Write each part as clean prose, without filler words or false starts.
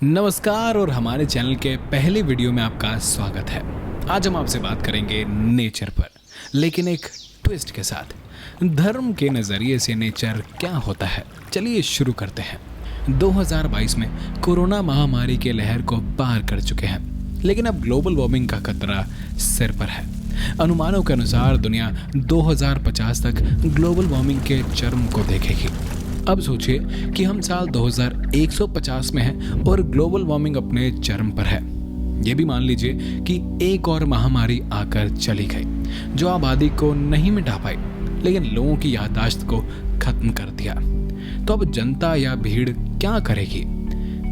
नमस्कार और हमारे चैनल के पहले वीडियो में आपका स्वागत है। आज हम आपसे बात करेंगे नेचर पर, लेकिन एक ट्विस्ट के साथ। धर्म के नज़रिए से नेचर क्या होता है, चलिए शुरू करते हैं। 2022 में कोरोना महामारी के लहर को पार कर चुके हैं, लेकिन अब ग्लोबल वार्मिंग का खतरा सिर पर है। अनुमानों के अनुसार दुनिया 2050 तक ग्लोबल वार्मिंग के चरम को देखेगी। अब सोचिए कि हम साल 2150 में हैं और ग्लोबल वार्मिंग अपने चरम पर है। ये भी मान लीजिए कि एक और महामारी आकर चली गई जो आबादी को नहीं मिटा पाई, लेकिन लोगों की याददाश्त को खत्म कर दिया। तो अब जनता या भीड़ क्या करेगी?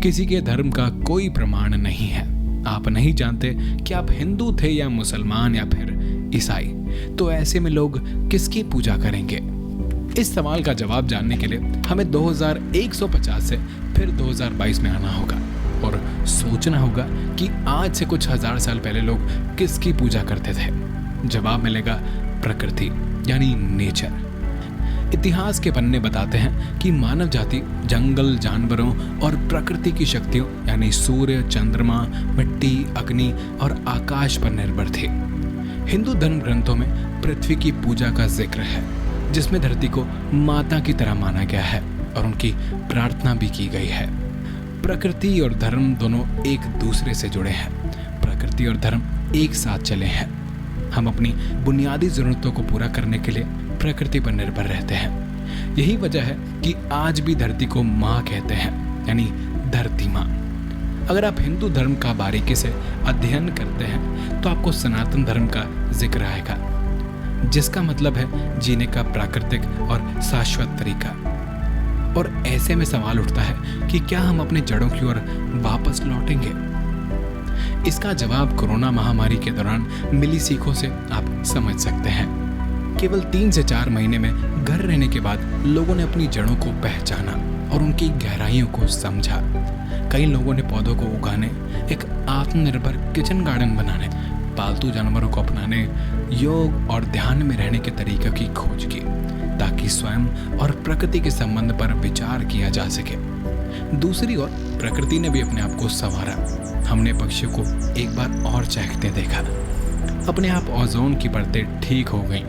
किसी के धर्म का कोई प्रमाण नहीं है। आप नहीं जानते कि आप हिंदू थे या मुसलमान या फिर ईसाई। तो ऐसे में लोग किसकी पूजा करेंगे? इस सवाल का जवाब जानने के लिए हमें 2150 से फिर 2022 में आना होगा और सोचना होगा कि आज से कुछ हजार साल पहले लोग किसकी पूजा करते थे। जवाब मिलेगा प्रकृति यानी नेचर। इतिहास के पन्ने बताते हैं कि मानव जाति जंगल, जानवरों और प्रकृति की शक्तियों यानी सूर्य, चंद्रमा, मिट्टी, अग्नि और आकाश पर निर्भर थी। हिंदू धर्म ग्रंथों में पृथ्वी की पूजा का जिक्र है, जिसमें धरती को माता की तरह माना गया है और उनकी प्रार्थना भी की गई है। प्रकृति और धर्म दोनों एक दूसरे से जुड़े हैं। प्रकृति और धर्म एक साथ चले हैं। हम अपनी बुनियादी जरूरतों को पूरा करने के लिए प्रकृति पर निर्भर रहते हैं। यही वजह है कि आज भी धरती को माँ कहते हैं, यानी धरती माँ। अगर आप हिंदू धर्म का बारीकी से अध्ययन करते हैं तो आपको सनातन धर्म का जिक्र आएगा, जिसका मतलब है जीने का प्राकृतिक और शाश्वत तरीका। और ऐसे में सवाल उठता है कि क्या हम अपने जड़ों की ओर वापस लौटेंगे? इसका जवाब कोरोना महामारी के दौरान मिली सीखों से आप समझ सकते हैं। केवल 3 से 4 महीने में घर रहने के बाद लोगों ने अपनी जड़ों को पहचाना और उनकी गहराइयों को समझा। कई लोगों ने पौधों को उगाने, एक आत्मनिर्भर किचन गार्डन बनाने, पालतू जानवरों को अपनाने, योग और ध्यान में रहने के तरीकों की खोज की, ताकि स्वयं और प्रकृति के संबंध पर विचार किया जा सके। दूसरी ओर प्रकृति ने भी अपने आप को संवारा। हमने पक्षियों को एक बार और चहकते देखा। अपने आप ओजोन की परतें ठीक हो गईं,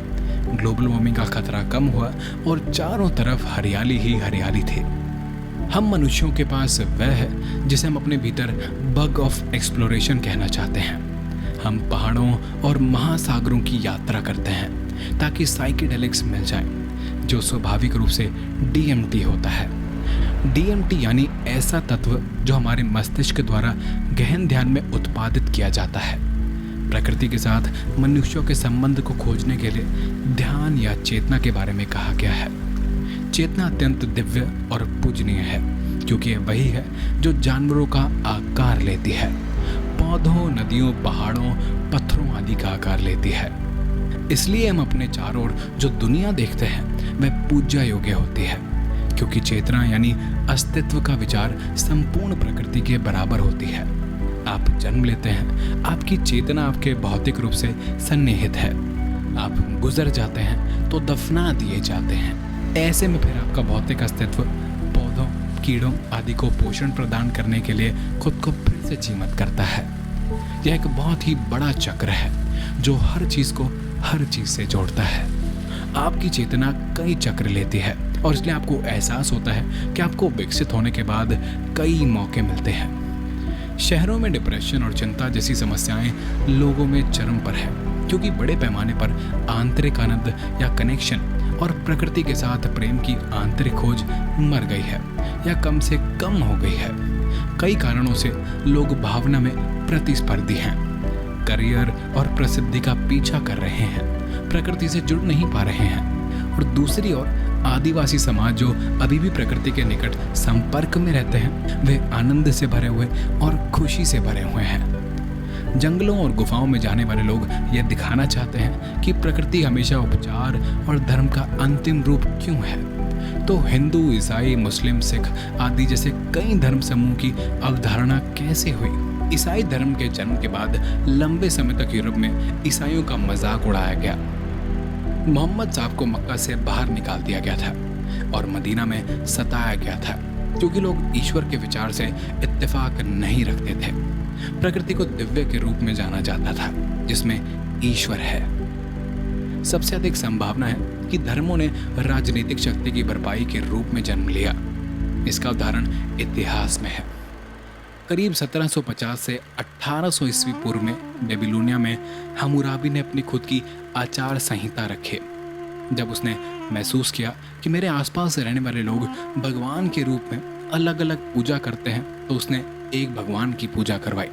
ग्लोबल वार्मिंग का खतरा कम हुआ और चारों तरफ हरियाली ही हरियाली थी। हम मनुष्यों के पास वह है जिसे हम अपने भीतर बग ऑफ एक्सप्लोरेशन कहना चाहते हैं। हम पहाड़ों और महासागरों की यात्रा करते हैं ताकि साइकेडेलिक्स मिल जाएं, जो स्वाभाविक रूप से DMT होता है। DMT यानी ऐसा तत्व जो हमारे मस्तिष्क द्वारा गहन ध्यान में उत्पादित किया जाता है। प्रकृति के साथ मनुष्यों के संबंध को खोजने के लिए ध्यान या चेतना के बारे में कहा गया है। चेतना अत्यंत दिव्य और पूजनीय है, क्योंकि यह वही है जो जानवरों का आकार लेती है, पौधों, नदियों, पहाड़ों, पत्थरों आदि का आकार लेती है। इसलिए हम अपने चारों ओर जो दुनिया देखते हैं वह पूज्य योग्य होती है, क्योंकि चेतना यानी अस्तित्व का विचार संपूर्ण प्रकृति के बराबर होती है। आप जन्म लेते हैं, आपकी चेतना आपके भौतिक रूप से सन्निहित है। आप गुजर जाते हैं तो दफना दिए जाते हैं। ऐसे में फिर आपका भौतिक अस्तित्व पौधों, कीड़ों आदि को पोषण प्रदान करने के लिए खुद को फिर से जीवित करता है। यह एक बहुत ही बड़ा चक्र है जो हर चीज को हर चीज से जोड़ता है। आपकी चेतना कई चक्र लेती है और इसलिए आपको एहसास होता है कि आपको विकसित होने के बाद कई मौके मिलते हैं। शहरों में डिप्रेशन और चिंता जैसी समस्याएं लोगों में चरम पर है, क्योंकि बड़े पैमाने पर आंतरिक आनंद या कनेक्शन और प्रकृति के साथ प्रेम की आंतरिक खोज मर गई है या कम से कम हो गई है। कई कारणों से लोग भावना में प्रतिस्पर्धी हैं, करियर और प्रसिद्धि का पीछा कर रहे हैं, प्रकृति से जुड़ नहीं पा रहे हैं। और दूसरी ओर आदिवासी समाज जो अभी भी प्रकृति के निकट संपर्क में रहते हैं, वे आनंद से भरे हुए और खुशी से भरे हुए हैं। जंगलों और गुफाओं में जाने वाले लोग यह दिखाना चाहते हैं कि प्रकृति हमेशा उपचार और धर्म का अंतिम रूप क्यों है। तो हिंदू, ईसाई, मुस्लिम, सिख आदि जैसे कई धर्म समूह की अवधारणा कैसे हुई? ईसाई धर्म के जन्म के बाद लंबे समय तक यूरोप में ईसाइयों का मजाक उड़ाया गया। मोहम्मद साहब को मक्का से बाहर निकाल दिया गया था और मदीना में सताया गया था। क्योंकि लोग ईश्वर के विचार से इत्तेफाक नहीं रखते थे। प्रकृति को दिव्य के रूप में जाना जाता था, जिसमें ईश्वर है। सबसे अधिक संभावना है कि धर्मों ने राजनीतिक शक्ति की भरपाई के रूप में जन्म लिया। इसका उदाहरण इतिहास में है। करीब 1750 से 1800 ईस्वी पूर्व में बेबीलोनिया में हम्मुराबी ने अपनी खुद की आचार संहिता रखे। जब उसने महसूस किया कि मेरे आसपास रहने वाले लोग भगवान के रूप में अलग अलग पूजा करते हैं, तो उसने एक भगवान की पूजा करवाई।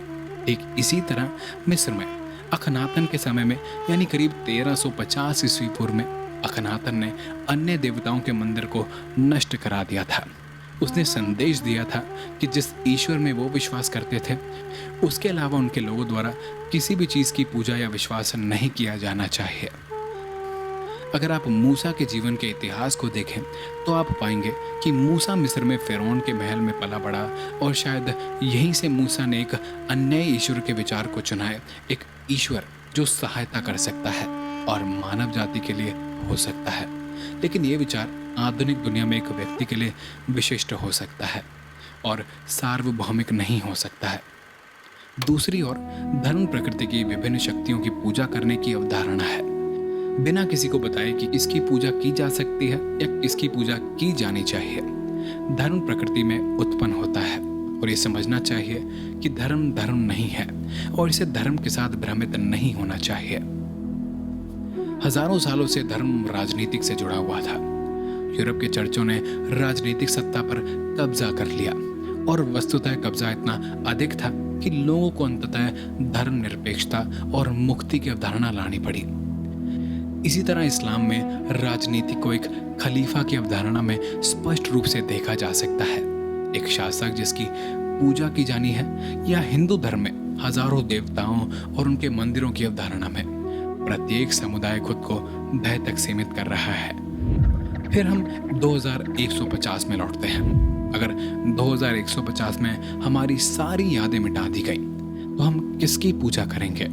ठीक इसी तरह मिस्र में अखनातन के समय में, यानी करीब 1350 ईस्वी पूर्व में, अखनातन ने अन्य देवताओं के मंदिर को नष्ट करा दिया था। उसने संदेश दिया था कि जिस ईश्वर में वो विश्वास करते थे, उसके अलावा उनके लोगों द्वारा किसी भी चीज़ की पूजा या विश्वास नहीं किया जाना चाहिए। अगर आप मूसा के जीवन के इतिहास को देखें तो आप पाएंगे कि मूसा मिस्र में फ़िरौन के महल में पला बड़ा, और शायद यहीं से मूसा ने एक अन्य ईश्वर के विचार को चुना है, एक ईश्वर जो सहायता कर सकता है और मानव जाति के लिए हो सकता है। लेकिन ये विचार आधुनिक दुनिया में एक व्यक्ति के लिए विशिष्ट हो सकता है और सार्वभौमिक नहीं हो सकता है। दूसरी ओर धर्म प्रकृति की विभिन्न शक्तियों की पूजा करने की अवधारणा है, बिना किसी को बताए कि इसकी पूजा की जा सकती है या इसकी पूजा की जानी चाहिए। धर्म प्रकृति में उत्पन्न होता है और ये समझना चाहिए कि धर्म धर्म नहीं है और इसे धर्म के साथ भ्रमित नहीं होना चाहिए। हजारों सालों से धर्म राजनीतिक से जुड़ा हुआ था। यूरोप के चर्चों ने राजनीतिक सत्ता पर कब्जा कर लिया और वस्तुतः कब्जा इतना अधिक था कि लोगों को अंततः धर्मनिरपेक्षता और मुक्ति की अवधारणा लानी पड़ी। इसी तरह इस्लाम में राजनीति को एक खलीफा की अवधारणा में स्पष्ट रूप से देखा जा सकता है, एक शासक जिसकी पूजा की जानी है, या हिंदू धर्म में हजारों देवताओं और उनके मंदिरों की अवधारणा में प्रत्येक समुदाय खुद को भय तक सीमित कर रहा है। फिर हम 2150 में लौटते हैं। अगर 2150 में हमारी सारी यादें मिटा दी गई तो हम किसकी पूजा करेंगे?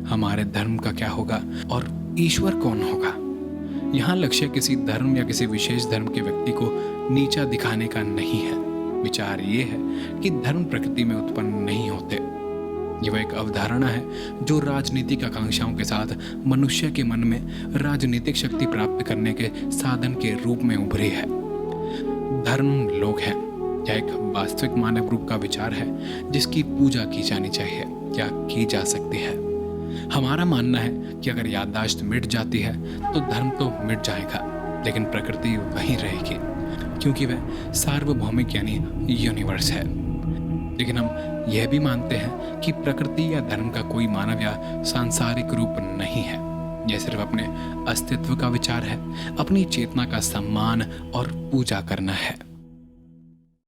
हमारे धर्म का क्या होगा और ईश्वर कौन होगा? यहाँ लक्ष्य किसी धर्म या किसी विशेष धर्म के व्यक्ति को नीचा दिखाने का नहीं है। विचार ये है कि धर्म प्रकृति में उत्पन्न नहीं होते। यह एक अवधारणा है जो राजनीतिक आकांक्षाओं के साथ मनुष्य के मन में राजनीतिक शक्ति प्राप्त करने के साधन के रूप में उभरी है। धर्म लोग हैं। यह एक वास्तविक मानव रूप का विचार है जिसकी पूजा की जानी चाहिए या की जा सकती है। हमारा मानना है कि अगर याददाश्त मिट जाती है तो धर्म तो मिट जाएगा, लेकिन प्रकृति वहीं रहेगी क्योंकि वह सार्वभौमिक यानी यूनिवर्स है। लेकिन हम यह भी मानते हैं कि प्रकृति या धर्म का कोई मानव या सांसारिक रूप नहीं है। यह सिर्फ अपने अस्तित्व का विचार है, अपनी चेतना का सम्मान और पूजा करना है।